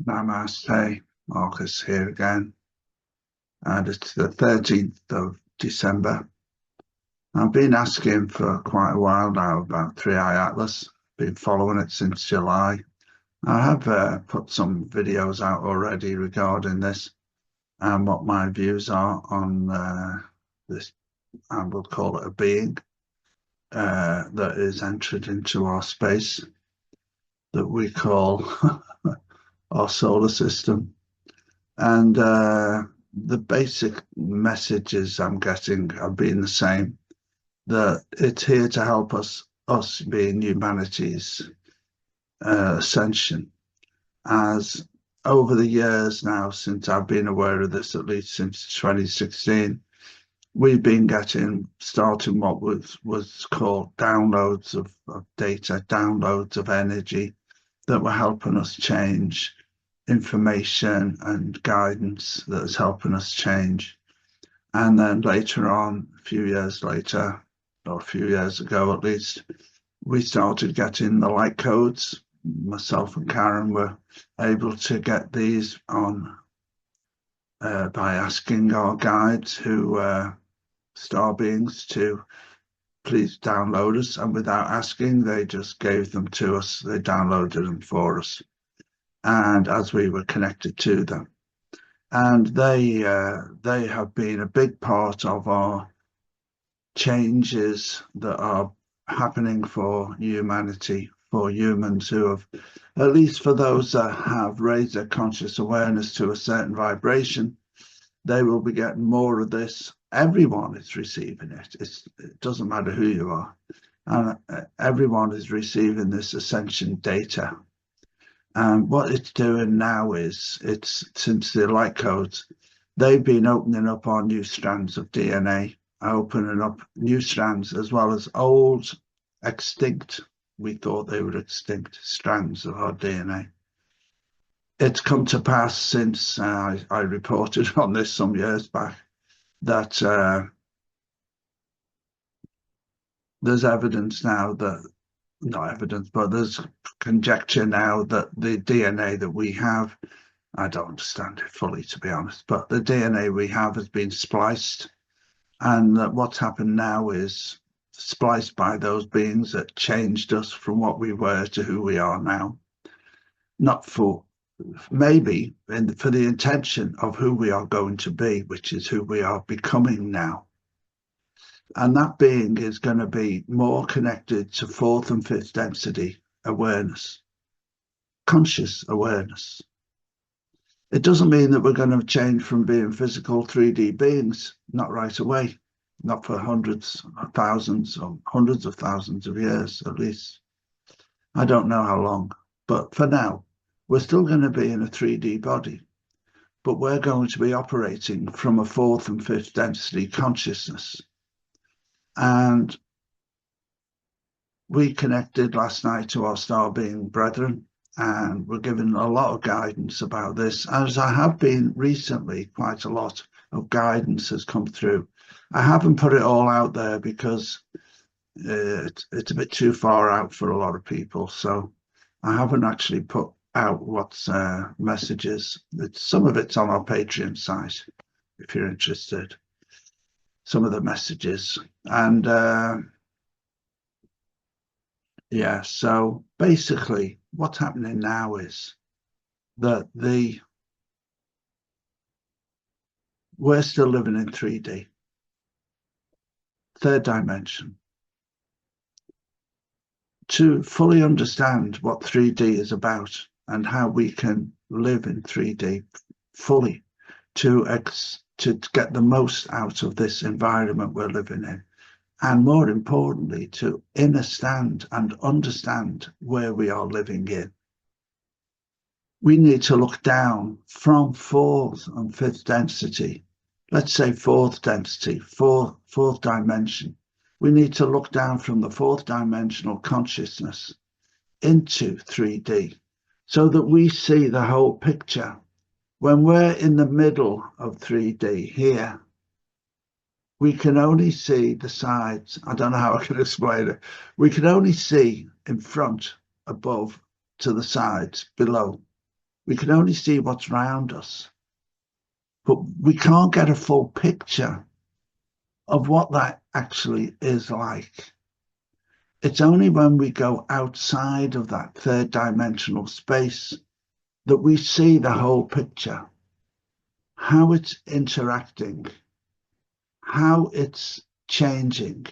Namaste, Marcus here again, and it's the 13th of December. I've been asking for quite a while now about 3iAtlas, been following it since July. I have put some videos out already regarding this and what my views are on this, and we'll call it a being that is entered into our space that we call our solar system. And the basic messages I'm getting have been the same, that it's here to help us being humanity's ascension. As over the years now, since I've been aware of this, at least since 2016, we've been starting what was called downloads of data, downloads of energy that were helping us change, information and guidance that is helping us change. And then later on, a few years later, or a few years ago at least, we started getting the light codes. Myself and Karen were able to get these on by asking our guides, who star beings, to please download us, and without asking, they just gave them to us. They downloaded them for us, and as we were connected to them, and they have been a big part of our changes that are happening for humanity, for humans who have, at least for those that have raised their conscious awareness to a certain vibration, they will be getting more of this. Everyone is receiving it. It doesn't matter who you are, and everyone is receiving this ascension data. And what it's doing now is, since the light codes, they've been opening up our new strands of DNA, opening up new strands, as well as old, extinct, we thought they were extinct, strands of our DNA. It's come to pass since I reported on this some years back, that there's evidence now that, not evidence, but there's conjecture now that the DNA that we have, I don't understand it fully, to be honest, but the DNA we have has been spliced, and that what's happened now is spliced by those beings that changed us from what we were to who we are now. Not for, maybe for the intention of who we are going to be, which is who we are becoming now. And that being is going to be more connected to fourth and fifth density awareness, conscious awareness. It doesn't mean that we're going to change from being physical 3D beings, not right away, not for hundreds of thousands or hundreds of thousands of years at least. I don't know how long, but for now, we're still going to be in a 3D body, but we're going to be operating from a fourth and fifth density consciousness. And we connected last night to our star being brethren, and we're given a lot of guidance about this, as I have been recently. Quite a lot of guidance has come through. I haven't put it all out there because it's a bit too far out for a lot of people, so I haven't actually put out what's messages. Some of it's on our Patreon site if you're interested, some of the messages. And yeah, so basically what's happening now is that we're still living in 3D, third dimension. To fully understand what 3D is about and how we can live in 3D fully, to get the most out of this environment we're living in, and more importantly, to understand where we are living in. We need to look down from fourth and fifth density, let's say fourth density, fourth dimension. We need to look down from the fourth dimensional consciousness into 3D so that we see the whole picture. When we're in the middle of 3D here, we can only see the sides. I don't know how I can explain it. We can only see in front, above, to the sides, below. We can only see what's around us, but we can't get a full picture of what that actually is like. It's only when we go outside of that third dimensional space that we see the whole picture, how it's interacting, how it's changing,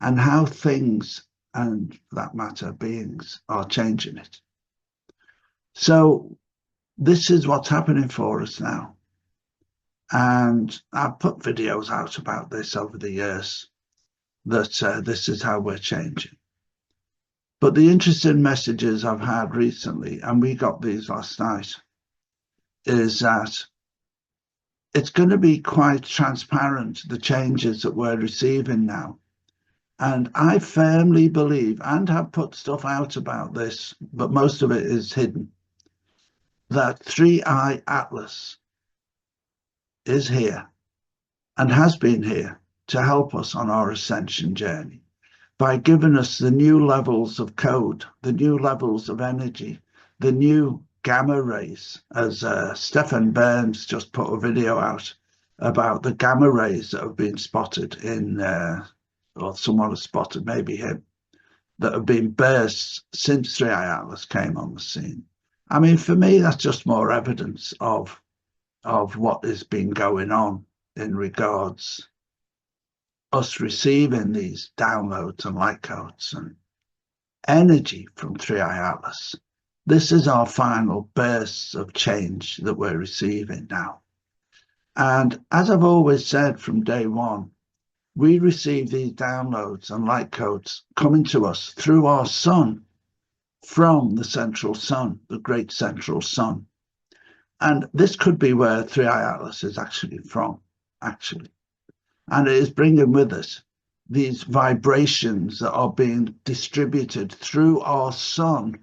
and how things, and for that matter, beings, are changing it. So this is what's happening for us now. And I've put videos out about this over the years, that this is how we're changing. But the interesting messages I've had recently, and we got these last night, is that it's going to be quite transparent, the changes that we're receiving now. And I firmly believe, and have put stuff out about this, but most of it is hidden, that 3iAtlas is here and has been here to help us on our ascension journey by giving us the new levels of code, the new levels of energy, the new gamma rays, as Stefan Burns just put a video out about the gamma rays that have been spotted in, or someone has spotted, maybe him, that have been bursts since 3iAtlas came on the scene. I mean, for me, that's just more evidence of what has been going on in regards us receiving these downloads and light codes and energy from 3iAtlas. This is our final bursts of change that we're receiving now. And as I've always said from day one, we receive these downloads and light codes coming to us through our sun, from the central sun, the great central sun. And this could be where 3iAtlas is actually from, actually. And it is bringing with us these vibrations that are being distributed through our sun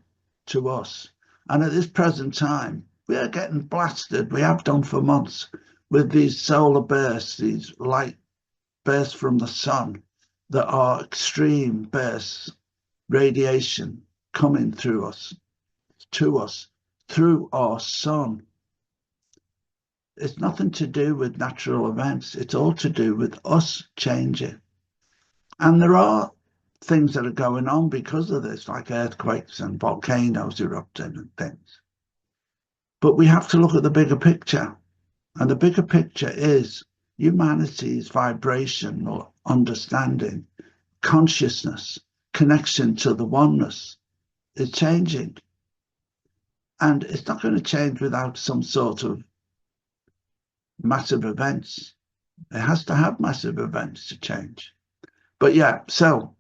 to us. And at this present time, we are getting blasted, we have done for months, with these solar bursts, these light bursts from the sun that are extreme bursts, radiation coming through us, to us, through our sun. It's nothing to do with natural events. It's all to do with us changing. And there are things that are going on because of this, like earthquakes and volcanoes erupting and things. But we have to look at the bigger picture. And the bigger picture is humanity's vibrational understanding, consciousness, connection to the oneness is changing. And it's not going to change without some sort of massive events. It has to have massive events to change. But yeah, so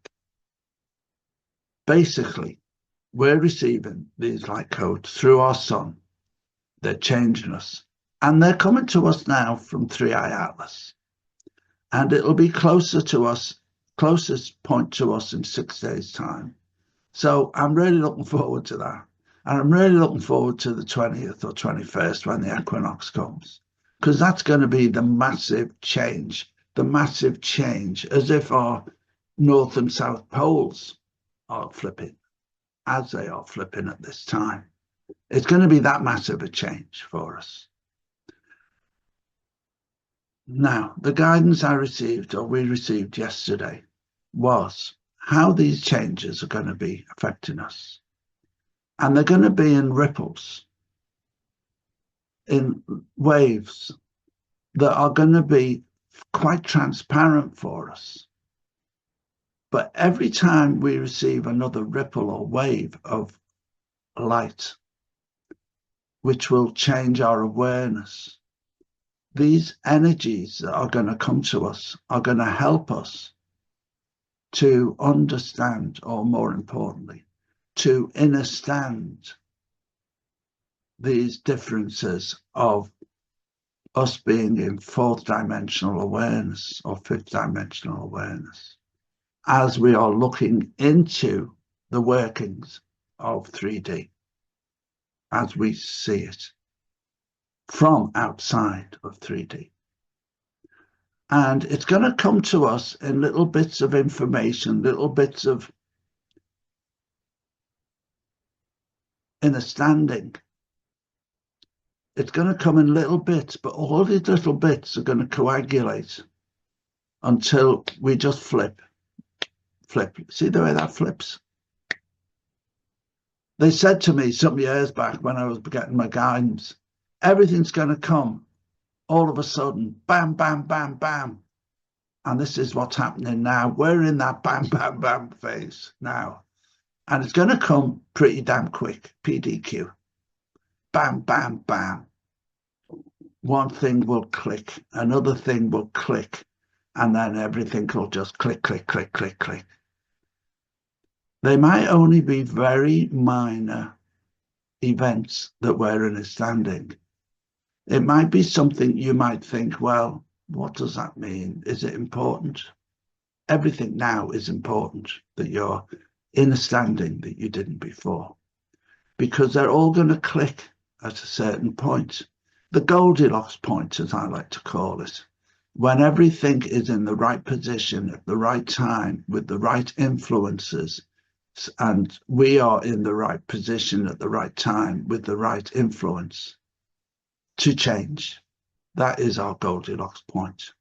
basically, we're receiving these light codes through our sun. They're changing us. And they're coming to us now from 3iAtlas. And it'll be closer to us, closest point to us in 6 days' time. So I'm really looking forward to that. And I'm really looking forward to the 20th or 21st when the equinox comes. Because that's going to be the massive change, as if our north and south poles are flipping, as they are flipping at this time. It's going to be that massive a change for us. Now, the guidance I received, or we received yesterday, was how these changes are going to be affecting us. And they're going to be in ripples, in waves that are going to be quite transparent for us. But every time we receive another ripple or wave of light, which will change our awareness, these energies that are going to come to us are going to help us to understand, or more importantly, to understand these differences of us being in fourth dimensional awareness or fifth dimensional awareness, as we are looking into the workings of 3D, as we see it from outside of 3D. And it's going to come to us in little bits of information, little bits of understanding, It's going to come in little bits, but all these little bits are going to coagulate until we just flip. See the way that flips? They said to me some years back when I was getting my guidance, everything's going to come all of a sudden, bam, bam, bam, bam. And this is what's happening now. We're in that bam, bam, bam phase now. And it's going to come pretty damn quick, PDQ. Bam, bam, bam. One thing will click, another thing will click, and then everything will just click, click, click, click, click. They might only be very minor events that we're understanding. It might be something you might think, well, what does that mean? Is it important? Everything now is important that you're understanding that you didn't before, because they're all going to click at a certain point. The Goldilocks point, as I like to call it, when everything is in the right position at the right time with the right influences, and we are in the right position at the right time with the right influence to change. That is our Goldilocks point.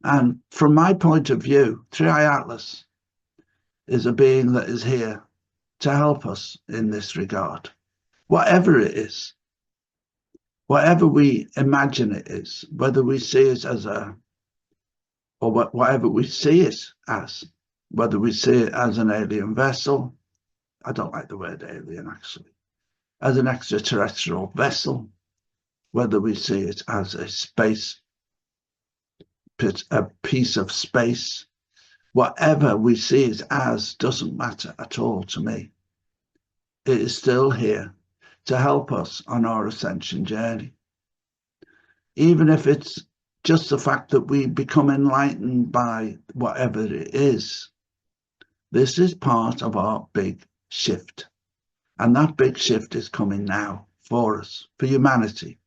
And from my point of view, 3iAtlas is a being that is here to help us in this regard. Whatever it is, whatever we imagine it is, whether we see it as a, or whatever we see it as, whether we see it as an alien vessel, I don't like the word alien actually, as an extraterrestrial vessel, whether we see it as a space, a piece of space, whatever we see it as doesn't matter at all to me. It is still here to help us on our ascension journey. Even if it's just the fact that we become enlightened by whatever it is, this is part of our big shift. And that big shift is coming now for us, for humanity,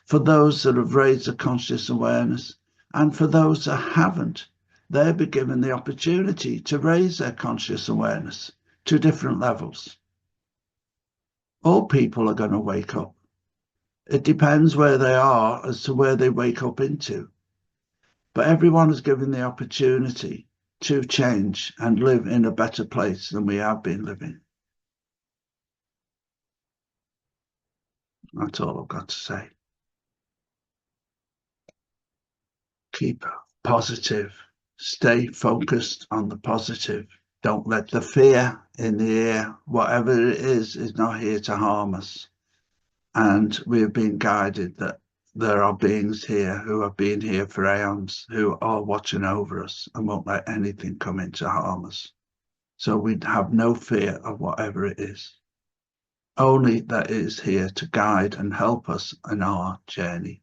for those that have raised a conscious awareness, and for those that haven't, they'll be given the opportunity to raise their conscious awareness to different levels. All people are going to wake up. It depends where they are as to where they wake up into. But everyone is given the opportunity to change and live in a better place than we have been living. That's all I've got to say. Keep positive. Stay focused on the positive. Don't let the fear in the air, whatever it is not here to harm us. And we have been guided that there are beings here who have been here for aeons, who are watching over us and won't let anything come in to harm us. So we have no fear of whatever it is. Only that it is here to guide and help us in our journey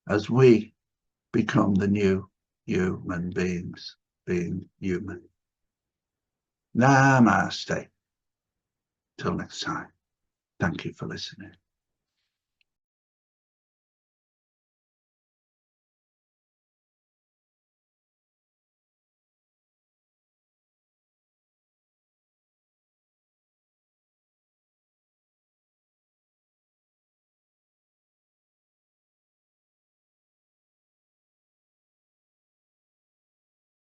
as we become the new human beings, being human. Namaste. Till next time. Thank you for listening.